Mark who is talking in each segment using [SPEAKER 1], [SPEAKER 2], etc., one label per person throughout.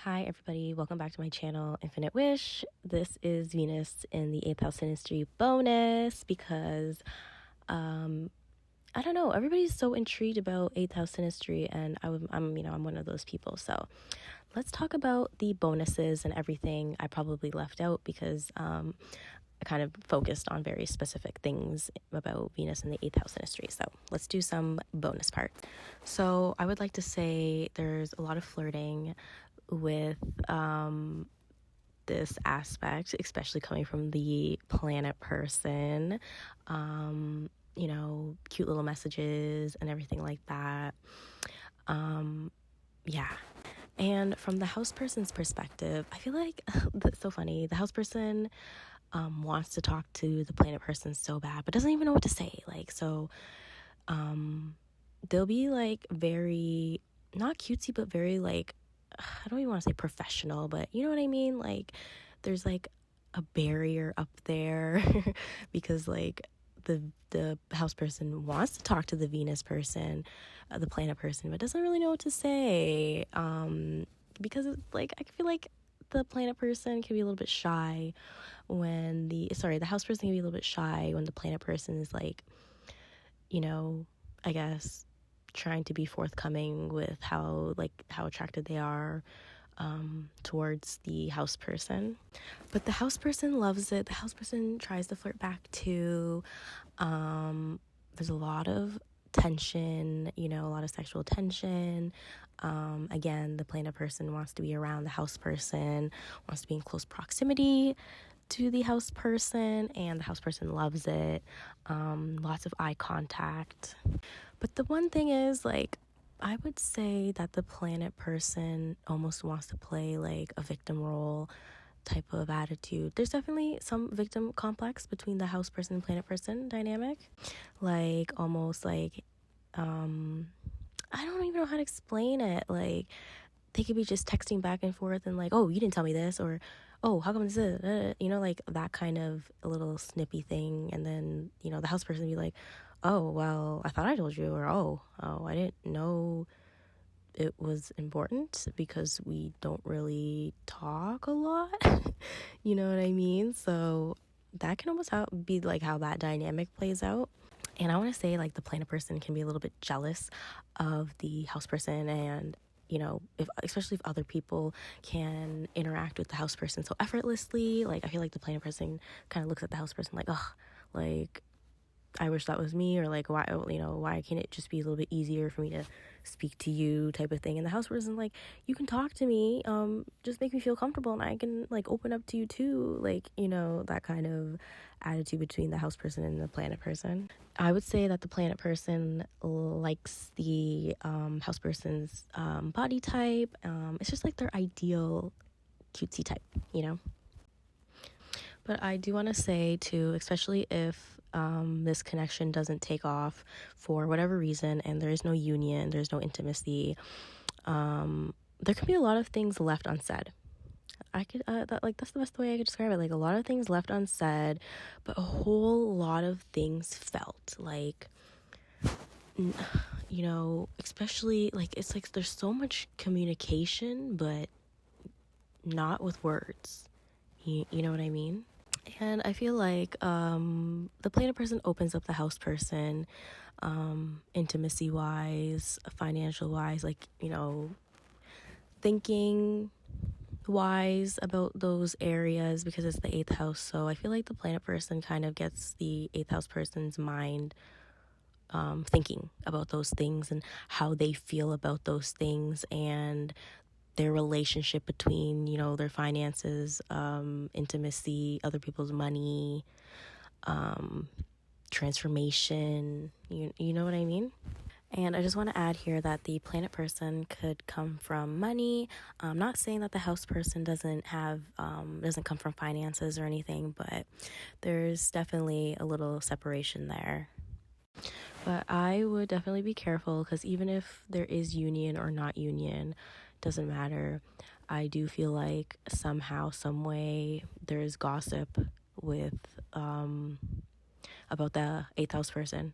[SPEAKER 1] Hi everybody, welcome back to my channel, Infinite Wish. This is Venus in the 8th house SYNASTRY bonus because, I don't know, everybody's so intrigued about 8th house SYNASTRY and I'm one of those people. So let's talk about the bonuses and everything I probably left out because, I kind of focused on very specific things about Venus in the 8th house SYNASTRY. So let's do some bonus parts. So I would like to say there's a lot of flirting with this aspect, especially coming from the planet person. Cute little messages and everything like that. Yeah. And from the house person's perspective, I feel like that's so funny. The house person wants to talk to the planet person so bad, but doesn't even know what to say. They'll be like very, not cutesy, but very like, I don't even want to say professional, but you know what I mean? Like, there's like a barrier up there because like the house person wants to talk to the Venus person, the planet person, but doesn't really know what to say. Because it's like, I feel like the planet person can be a little bit shy when the house person can be a little bit shy when the planet person is like, I guess trying to be forthcoming with how attracted they are towards the house person. But the house person loves it. The house person tries to flirt back too. There's a lot of tension, a lot of sexual tension. Again, the planet person wants to be around the house person, wants to be in close proximity to the house person, and the house person loves it. Lots of eye contact. But the one thing is, like, I would say that the planet person almost wants to play like a victim role type of attitude. There's definitely some victim complex between the house person and planet person dynamic. Like, almost like, I don't even know how to explain it. Like, they could be just texting back and forth and like, oh, you didn't tell me this, or oh, how come this is, like that kind of a little snippy thing. And then, the house person be like, oh, well, I thought I told you, or oh, I didn't know it was important because we don't really talk a lot. You know what I mean? So that can almost be like how that dynamic plays out. And I want to say, like, the planet person can be a little bit jealous of the house person, and especially if other people can interact with the house person so effortlessly. Like, I feel like the planet person kind of looks at the house person like, oh, like, I wish that was me, or like, why can't it just be a little bit easier for me to speak to you, type of thing. And the house person like, you can talk to me, just make me feel comfortable and I can like open up to you too, like, that kind of attitude between the house person and the planet person. I would say that the planet person likes the house person's body type. It's just like their ideal cutesy type, But I do want to say too, especially if this connection doesn't take off for whatever reason and there is no union, there's no intimacy, there can be a lot of things left unsaid. That's the best way I could describe it. Like, a lot of things left unsaid, but a whole lot of things felt like, especially like, it's like there's so much communication, but not with words. You know what I mean? And I feel like the planet person opens up the house person, intimacy wise, financial wise, like, thinking wise about those areas because it's the 8th house. So I feel like the planet person kind of gets the 8th house person's mind thinking about those things and how they feel about those things, and their relationship between, their finances, intimacy, other people's money, transformation, you know what I mean? And I just want to add here that the planet person could come from money. I'm not saying that the house person doesn't come from finances or anything, but there's definitely a little separation there. But I would definitely be careful, because even if there is union or not union, doesn't matter. I do feel like somehow, some way, there's gossip with about the 8th house person.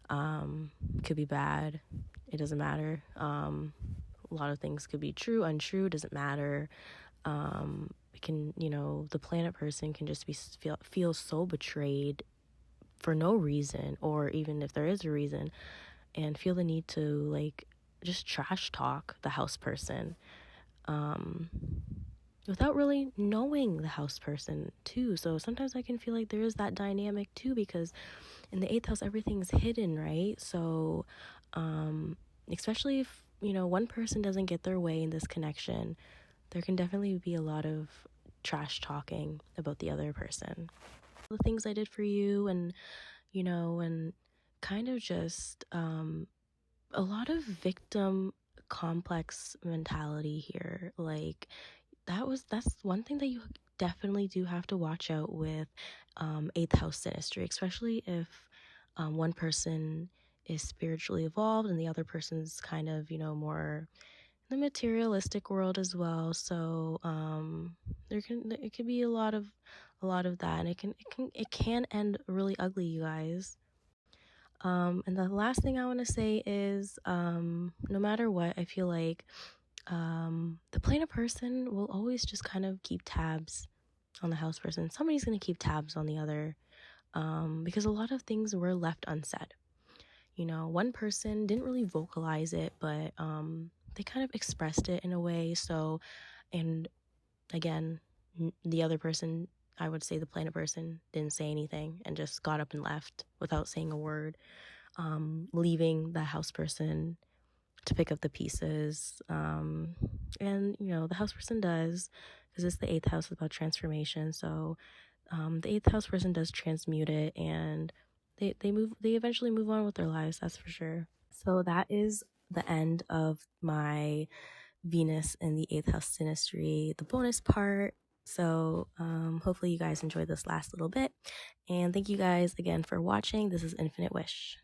[SPEAKER 1] Could be bad. It doesn't matter. a lot of things could be true, untrue, doesn't matter. It can, the planet person can just feel so betrayed for no reason, or even if there is a reason, and feel the need to like just trash talk the house person, without really knowing the house person too. So sometimes I can feel like there is that dynamic too, because in the eighth house everything's hidden, right? So especially if one person doesn't get their way in this connection, there can definitely be a lot of trash talking about the other person, the things I did for you, and and kind of just a lot of victim complex mentality here. Like that's one thing that you definitely do have to watch out with eighth house synastry, especially if one person is spiritually evolved and the other person's kind of more the materialistic world as well. So it could be a lot of that, and it can end really ugly, you guys. And the last thing I want to say is, no matter what, I feel like the planet person will always just kind of keep tabs on the house person. Somebody's going to keep tabs on the other, because a lot of things were left unsaid. One person didn't really vocalize it, but they kind of expressed it in a way. So, and again, the other person, I would say the planet person, didn't say anything and just got up and left without saying a word, leaving the house person to pick up the pieces. And the house person does, because it's the eighth house about transformation. So the eighth house person does transmute it, and they eventually move on with their lives, that's for sure. So that is the end of my Venus in the eighth house synastry, the bonus part. So hopefully you guys enjoyed this last little bit, and thank you guys again for watching. This is Infinite Wish.